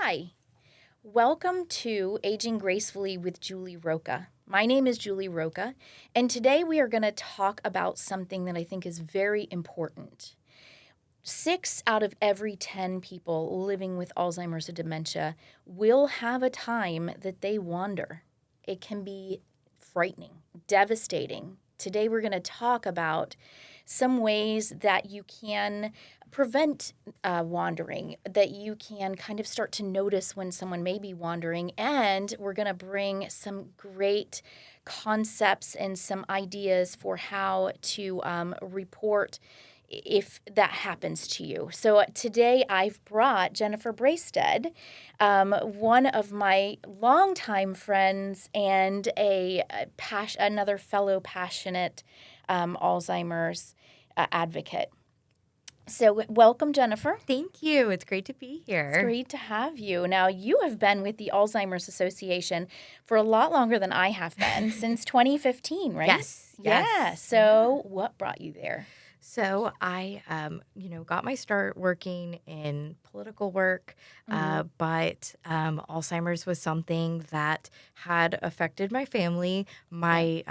Hi, welcome to Aging Gracefully with Julie Roca. My name is Julie Roca, and today we are going to talk about something that I think is very important. 6 out of every 10 people living with Alzheimer's or dementia will have a time that they wander. It can be frightening, devastating. Today we're going to talk about some ways that you can prevent wandering, that you can kind of start to notice when someone may be wandering, and we're going to bring some great concepts and some ideas for how to report if that happens to you. So today I've brought Jennifer Braisted, one of my longtime friends and another fellow passionate Alzheimer's advocate. So welcome, Jennifer. Thank you. It's great to be here. It's great to have you. Now, you have been with the Alzheimer's Association for a lot longer than I have been, since 2015, right? Yes. Yeah. So what brought you there? So I, got my start working in political work, but Alzheimer's was something that had affected my family. My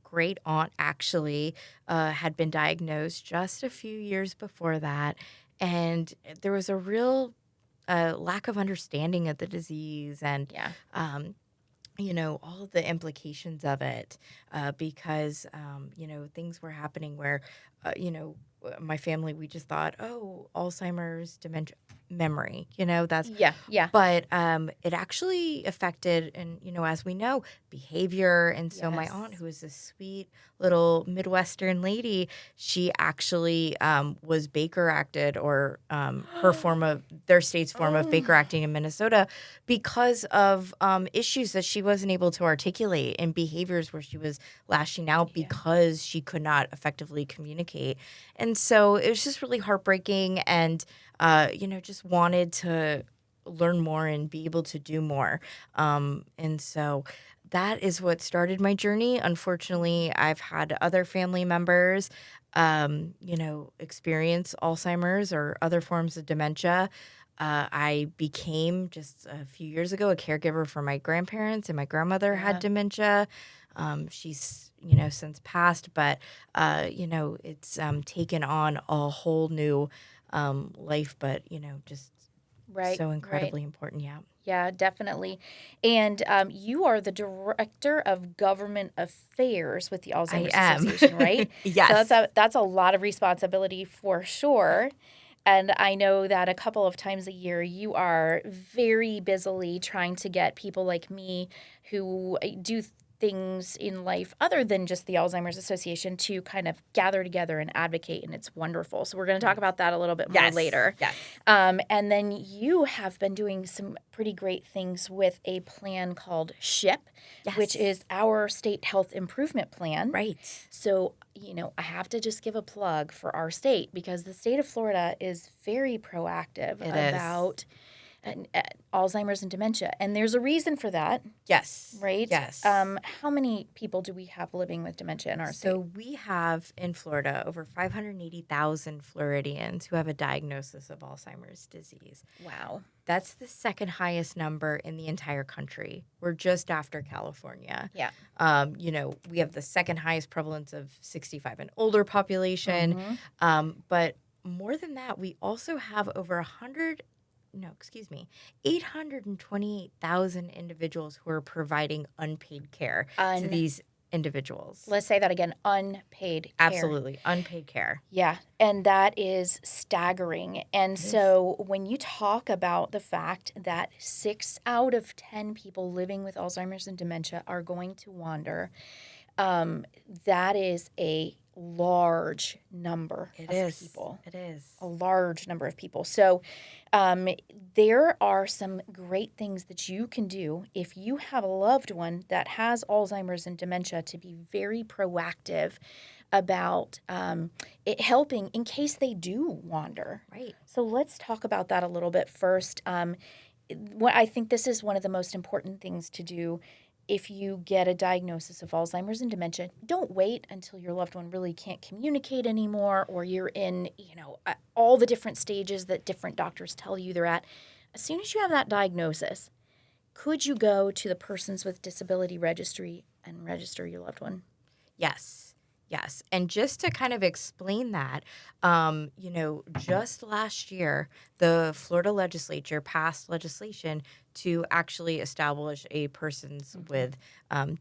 great aunt actually had been diagnosed just a few years before that, and there was a real lack of understanding of the disease and all of the implications of it because, things were happening where, my family, we just thought, oh, Alzheimer's, dementia, memory, that's. Yeah. But it actually affected, and, as we know, behavior. And so my Yes. aunt, who is this sweet little Midwestern lady, she actually was Baker acted, or their state's form of Baker acting in Minnesota, because of issues that she wasn't able to articulate and behaviors where she was lashing out because she could not effectively communicate. And so it was just really heartbreaking, and just wanted to learn more and be able to do more. And so that is what started my journey. Unfortunately, I've had other family members, experience Alzheimer's or other forms of dementia. I became just a few years ago a caregiver for my grandparents, and my grandmother had dementia. She's, since passed, but, it's taken on a whole new life, but, just so incredibly important. Yeah. Yeah, definitely. And you are the Director of Government Affairs with the Alzheimer's Association, right? Yes. So that's a lot of responsibility for sure. And I know that a couple of times a year you are very busily trying to get people like me who do things in life other than just the Alzheimer's Association to kind of gather together and advocate, and it's wonderful. So we're going to talk about that a little bit more later. Yes. And then you have been doing some pretty great things with a plan called SHIP, which is our state health improvement plan. Right. So, I have to just give a plug for our state, because the state of Florida is very proactive about Alzheimer's and dementia. And there's a reason for that. Yes. Right? Yes. How many people do we have living with dementia in our state? So we have in Florida over 580,000 Floridians who have a diagnosis of Alzheimer's disease. Wow. That's the second highest number in the entire country. We're just after California. Yeah. We have the second highest prevalence of 65 and older population. But more than that, we also have over 828,000 individuals who are providing unpaid care to these individuals. Let's say that again, unpaid care. Absolutely, unpaid care. Yeah, and that is staggering. And so when you talk about the fact that 6 out of 10 people living with Alzheimer's and dementia are going to wander, that is a large number of people. It is. A large number of people. So there are some great things that you can do if you have a loved one that has Alzheimer's and dementia, to be very proactive about it helping in case they do wander. Right. So let's talk about that a little bit first. What I think this is one of the most important things to do if you get a diagnosis of Alzheimer's and dementia. Don't wait until your loved one really can't communicate anymore, or you're in, all the different stages that different doctors tell you they're at. as soon as you have that diagnosis, could you go to the Persons with Disability Registry and register your loved one? Yes. Yes. And just to kind of explain that, just last year, the Florida legislature passed legislation to actually establish a persons with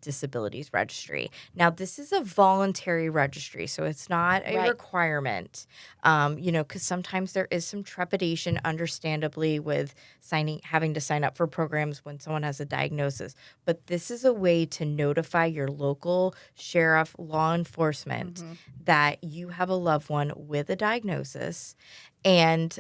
disabilities registry. Now, this is a voluntary registry, so it's not a Right. requirement, because sometimes there is some trepidation, understandably, with having to sign up for programs when someone has a diagnosis. But this is a way to notify your local sheriff, law enforcement that you have a loved one with a diagnosis and,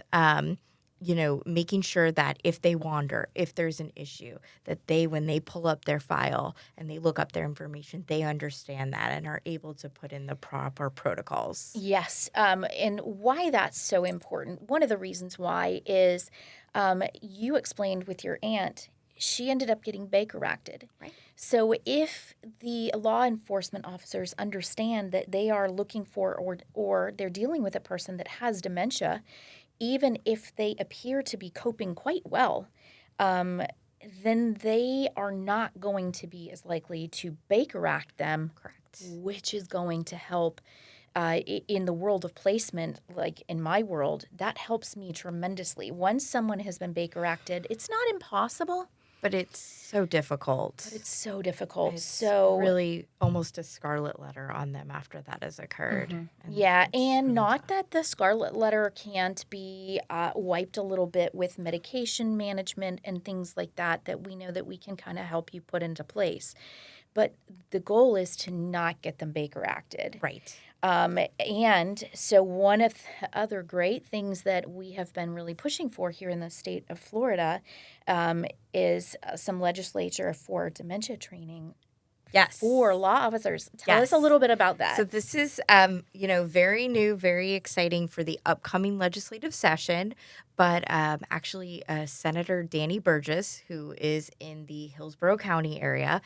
making sure that if they wander, if there's an issue, that when they pull up their file and they look up their information, they understand that and are able to put in the proper protocols. Yes. And why that's so important, one of the reasons why is you explained with your aunt, she ended up getting Baker acted. Right. So if the law enforcement officers understand that they are looking for or they're dealing with a person that has dementia, even if they appear to be coping quite well, um, then they are not going to be as likely to Baker Act them, Correct. which is going to help in the world of placement, like in my world, that helps me tremendously. Once someone has been Baker acted, it's not impossible, But it's so difficult. but it's so difficult. It's So, really almost a scarlet letter on them after that has occurred. And yeah, it's and really not tough. that the scarlet letter can't be wiped a little bit with medication management and things like that, that we know that we can kind of help you put into place. But the goal is to not get them Baker acted. Right. And so, one of the other great things that we have been really pushing for here in the state of Florida is some legislature for dementia training Yes. for law officers. Tell us a Yes. little bit about So that. this is, very new, very exciting for the upcoming legislative session. But actually, Senator Danny Burgess, who is in the Hillsborough County area,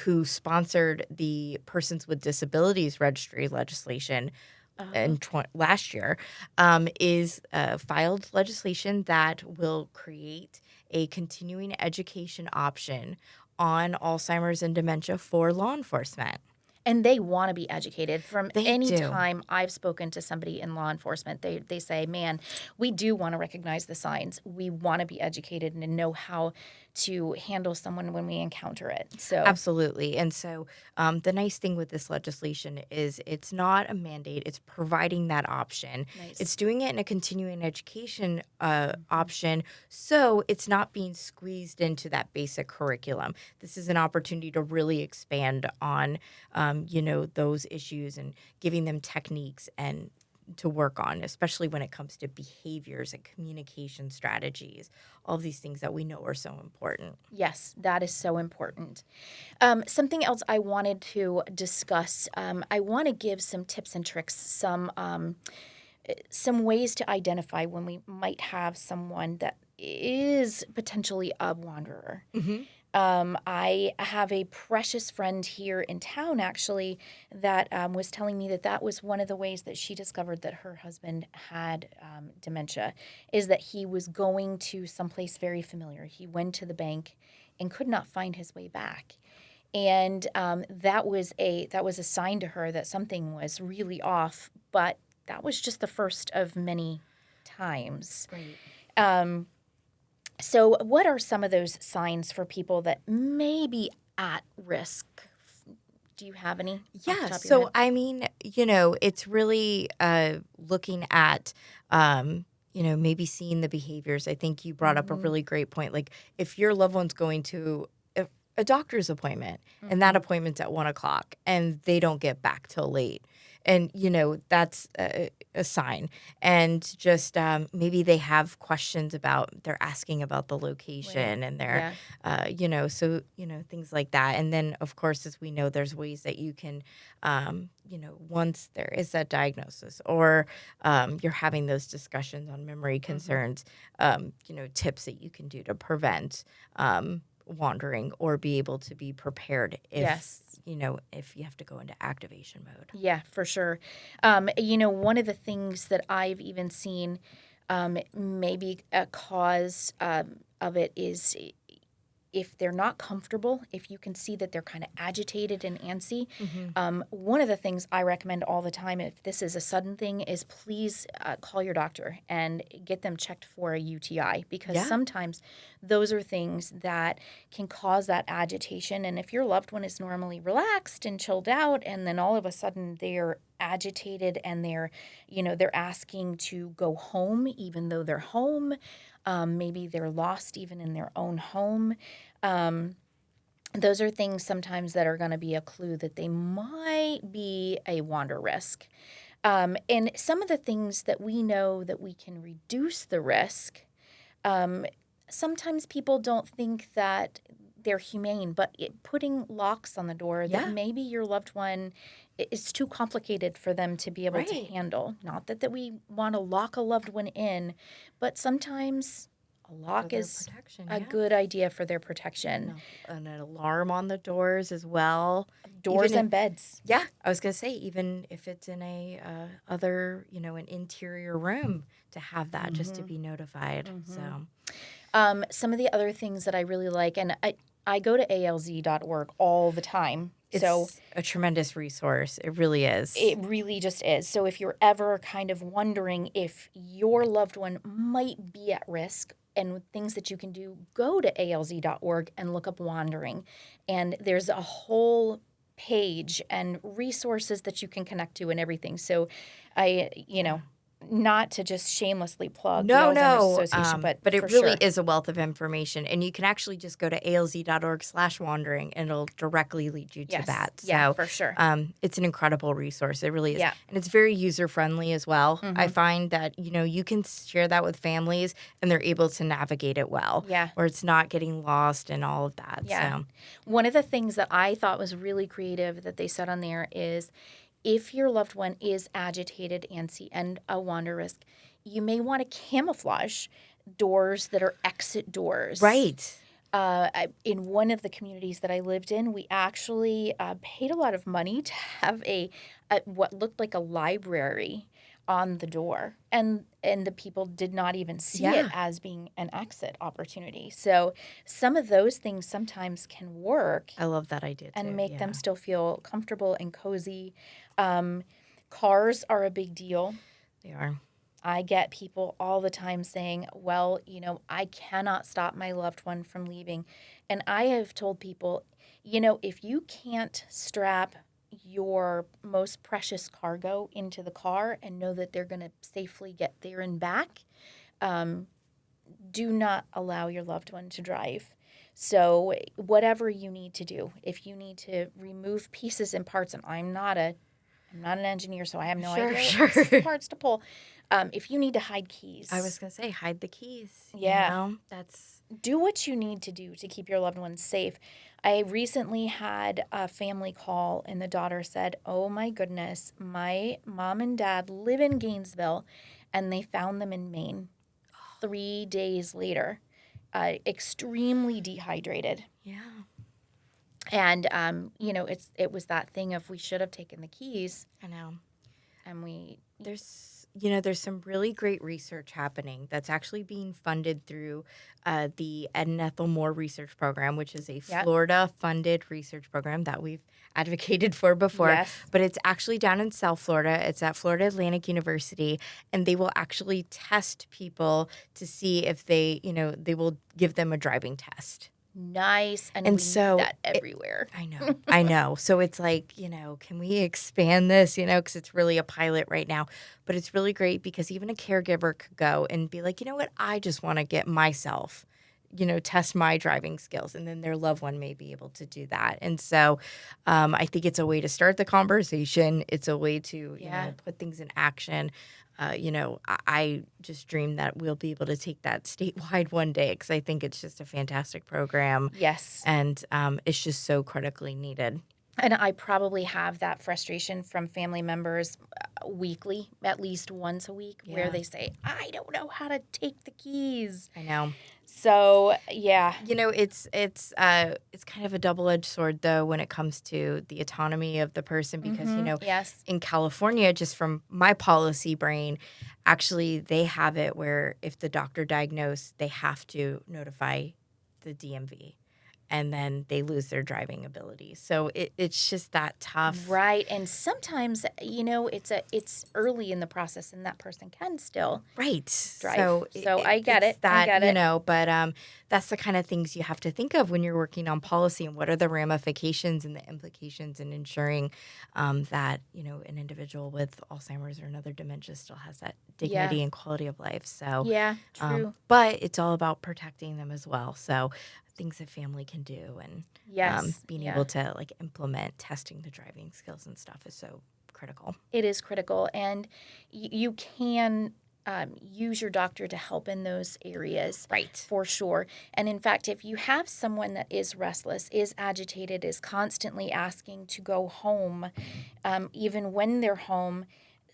who sponsored the Persons with Disabilities Registry legislation in last year, is filed legislation that will create a continuing education option on Alzheimer's and dementia for law enforcement. And they want to be educated. From They any do. time I've spoken to somebody in law enforcement, they say, man, we do want to recognize the signs. We want to be educated and know how to handle someone when we encounter it. So, Absolutely. And so the nice thing with this legislation is it's not a mandate, it's providing that option. nice. It's doing it in a continuing education option. So it's not being squeezed into that basic curriculum. This is an opportunity to really expand on, those issues and giving them techniques and to work on, especially when it comes to behaviors and communication strategies, all of these things that we know are so important. Yes, that is so important. Something else I wanted to discuss. I want to give some tips and tricks, some ways to identify when we might have someone that is potentially a wanderer. Mm-hmm. I have a precious friend here in town, actually, that was telling me that that was one of the ways that she discovered that her husband had dementia, is that he was going to someplace very familiar. He went to the bank and could not find his way back. And that was a sign to her that something was really off, but that was just the first of many times. Great. So, what are some of those signs for people that may be at risk? Do you have any? Off the Yeah. top of your So, head? I mean, it's really looking at, maybe seeing the behaviors. I think you brought up a really great point. Like, if your loved one's going to a doctor's appointment and that appointment's at 1 o'clock and they don't get back till late. And, that's a sign. And just maybe they have questions they're asking about the location and they're, things like that. And then, of course, as we know, there's ways that you can, once there is that diagnosis or you're having those discussions on memory concerns, tips that you can do to prevent wandering or be able to be prepared Yes. if you have to go into activation mode. Yeah, for sure. One of the things that I've even seen Maybe a cause of it is if they're not comfortable, if you can see that they're kind of agitated and antsy. One of the things I recommend all the time, if this is a sudden thing, is please call your doctor and get them checked for a UTI, because Yeah. sometimes those are things that can cause that agitation. And if your loved one is normally relaxed and chilled out, and then all of a sudden they're agitated and they're asking to go home even though they're home. Maybe they're lost even in their own home. Those are things sometimes that are going to be a clue that they might be a wander risk. And some of the things that we know that we can reduce the risk, sometimes people don't think that they're humane, but putting locks on the door that Yeah. maybe your loved one is too complicated for them to be able to Right. handle. Not that we want to lock a loved one in, but sometimes a For lock their is protection, a yeah. good idea for their protection. No, an alarm on the doors as well. Doors Even if, and beds. yeah, I was gonna say, even if it's in a other, an interior room, to have that just to be notified. So Some of the other things that I really like, and I go to alz.org all the time. So it's a tremendous resource. It really is. it really just is. So if you're ever kind of wondering if your loved one might be at risk and things that you can do, go to alz.org and look up wandering. And there's a whole page and resources that you can connect to and everything. So not to just shamelessly plug the No, Alzheimer's no, Association, but but for it really sure. is a wealth of information, and you can actually just go to alz.org/wandering, and it'll directly lead you to Yes. that. Yeah, So, for sure. it's an incredible resource. It really is, Yeah. and it's very user friendly as well. I find that you can share that with families, and they're able to navigate it well, Yeah. where it's not getting lost and all of that. Yeah. So, One of the things that I thought was really creative that they said on there is if your loved one is agitated, antsy, and a wander risk, you may want to camouflage doors that are exit doors. right, In one of the communities that I lived in, we actually paid a lot of money to have a what looked like a library on the door, and the people did not even see it yeah, as being an exit opportunity. So some of those things sometimes can work I love that idea and too. make them Yeah, still feel comfortable and cozy. Um, Cars are a big deal. they are. I get people all the time saying, well, I cannot stop my loved one from leaving. And I have told people, if you can't strap your most precious cargo into the car and know that they're going to safely get there and back, do not allow your loved one to drive. So whatever you need to do, if you need to remove pieces and parts, and I'm not an engineer, so I have no Sure, idea sure. what pieces and parts to pull. If you need to hide keys, I was gonna say, hide the keys. Yeah. That's do what you need to do to keep your loved ones safe. I recently had a family call, and the daughter said, "Oh my goodness, my mom and dad live in Gainesville, and they found them in Maine 3 days later, extremely dehydrated." yeah. And it was that thing of we should have taken the keys, I know. and we There's some really great research happening that's actually being funded through the Ed and Ethel Moore Research Program, which is a Yep. Florida-funded research program that we've advocated for before. Yes. But it's actually down in South Florida. It's at Florida Atlantic University, and they will actually test people to see if they will give them a driving test. Nice, and And we so need that everywhere. I know. So it's like, can we expand this, because it's really a pilot right now. But it's really great because even a caregiver could go and be like, you know what, I just want to get myself, test my driving skills. And then their loved one may be able to do that. And so I think it's a way to start the conversation. It's a way to, Yeah. put things in action. I just dream that we'll be able to take that statewide one day because I think it's just a fantastic program. Yes. And it's just so critically needed. And I probably have that frustration from family members weekly, at least once a week, where Yeah. they say, "I don't know how to take the keys." I know. So, yeah. It's kind of a double-edged sword though when it comes to the autonomy of the person because Yes. in California, just from my policy brain, actually they have it where if the doctor diagnosed, they have to notify the DMV and then they lose their driving ability. So it's just that tough. Right. And sometimes, it's early in the process and that person can still Right. drive. So So I get it's it. I that, get it. but that's the kind of things you have to think of when you're working on policy and what are the ramifications and the implications and ensuring that, an individual with Alzheimer's or another dementia still has that Yeah. dignity and quality of life. So, Yeah, true. but it's all about protecting them as well. So things that family can do and Yes. being Yeah. able to like implement testing the driving skills and stuff is so critical. It is critical. And you can use your doctor to help in those areas. Right. For sure. And in fact, if you have someone that is restless, is agitated, is constantly asking to go home, even when they're home,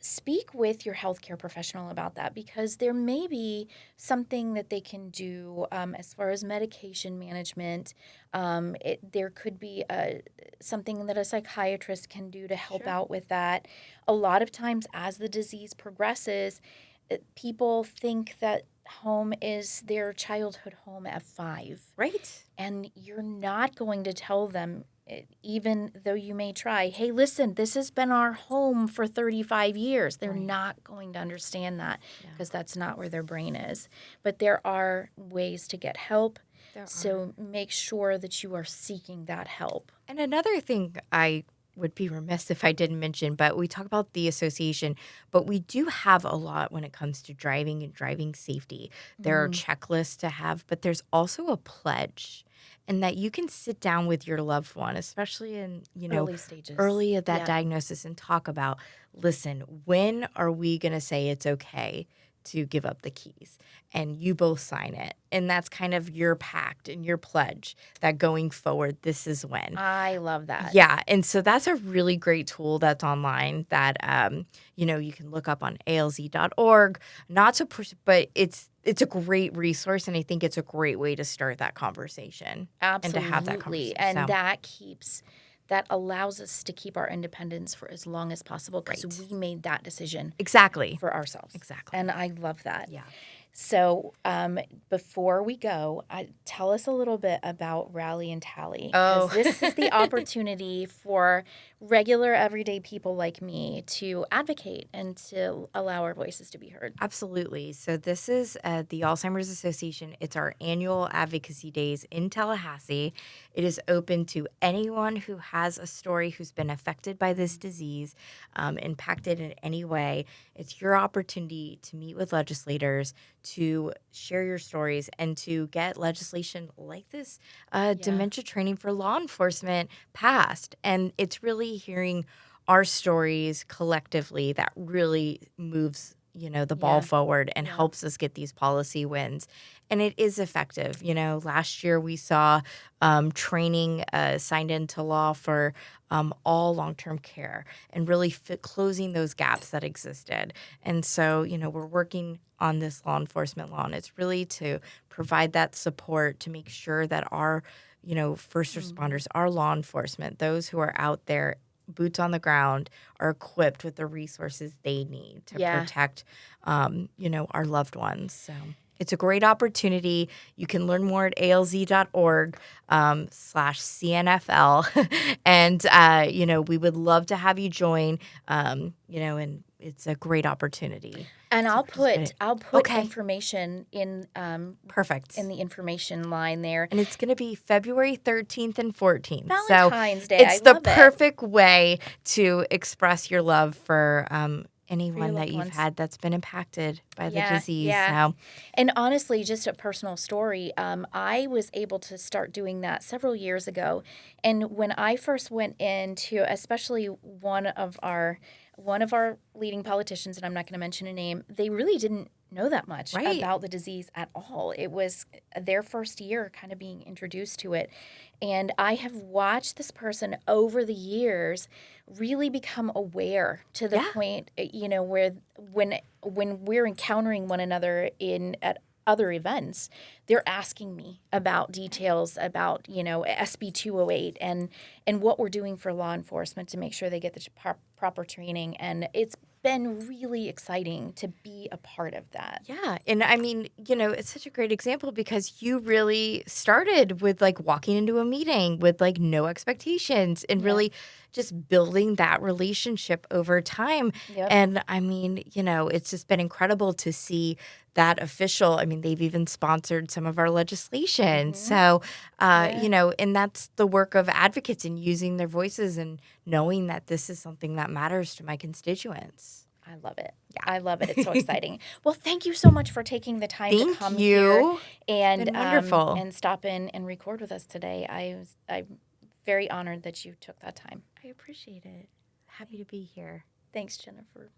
speak with your healthcare professional about that because there may be something that they can do as far as medication management. There could be something that a psychiatrist can do to help Sure. out with that. A lot of times, as the disease progresses, people think that home is their childhood home at 5. Right. And you're not going to tell them, even though you may try, hey, listen, this has been our home for 35 years. They're Right. not going to understand that Yeah. because that's not where their brain is. But there are ways to get help. There are. So make sure that you are seeking that help. And another thing I would be remiss if I didn't mention, but we talk about the association, but we do have a lot when it comes to driving and driving safety. There are checklists to have, but there's also a pledge. And that you can sit down with your loved one, especially in, Early stages. early of that Yeah. diagnosis and talk about, listen, when are we going to say it's okay to give up the keys? And you both sign it. And that's kind of your pact and your pledge that going forward, this is when. I love that. Yeah. And so that's a really great tool that's online that, you can look up on alz.org. Not to push, but it's a great resource. And I think it's a great way to start that conversation. Absolutely. And to have that conversation. And So, that allows us to keep our independence for as long as possible because Right. we made that decision exactly. for ourselves. Exactly. And I love that. Yeah. So before we go, tell us a little bit about Rally and Tally. Oh. Because this is the opportunity for regular, everyday people like me to advocate and to allow our voices to be heard. Absolutely. So this is the Alzheimer's Association. It's our annual advocacy days in Tallahassee. It is open to anyone who has a story who's been affected by this disease, impacted in any way. It's your opportunity to meet with legislators, to share your stories, and to get legislation like this dementia training for law enforcement passed. And it's really hearing our stories collectively that really moves the ball forward and helps us get these policy wins. And it is effective. Last year we saw training signed into law for all long-term care and really closing those gaps that existed. And so, we're working on this law enforcement law, and it's really to provide that support to make sure that our, first responders, our law enforcement, those who are out there boots on the ground are equipped with the resources they need to protect, our loved ones. So it's a great opportunity. You can learn more at alz.org /CNFL. And, we would love to have you join, and it's a great opportunity. And I'll put Okay. information in Perfect. in the information line there. And it's going to be February 13th and 14th. Valentine's Day. It's I love the it. perfect way to express your love for anyone that loved you've ones. had that's been impacted by the disease. Yeah. So, And honestly, just a personal story, I was able to start doing that several years ago. And when I first went into, especially one of our leading politicians, and I'm not going to mention a name, they really didn't know that much Right. about the disease at all. It was their first year kind of being introduced to it. And I have watched this person over the years really become aware to the point, where when we're encountering one another other events, they're asking me about details about, SB 208 and what we're doing for law enforcement to make sure they get the proper training. And it's been really exciting to be a part of that. Yeah. And I mean, it's such a great example because you really started with like walking into a meeting with like no expectations and Yeah. really just building that relationship over time. Yep. And I mean, it's just been incredible to see that official. I mean, they've even sponsored some of our legislation. Mhm. So, Yeah. and that's the work of advocates and using their voices and knowing that this is something that matters to my constituents. I love it. Yeah. I love it. It's so exciting. Well, thank you so much for taking the time to Thank come here you. and Been wonderful. stop in and record with us today. I'm very honored that you took that time. I appreciate it. Happy to be here. Thanks, Jennifer.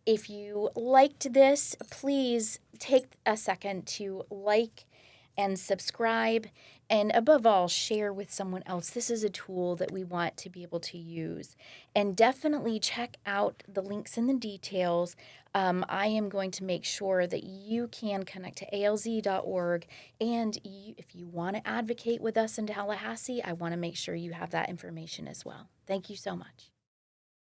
If you liked this, please take a second to like and subscribe, and above all, share with someone else. This is a tool that we want to be able to use. And definitely check out the links in the details. I am going to make sure that you can connect to alz.org. And if you want to advocate with us in Tallahassee, I want to make sure you have that information as well. Thank you so much.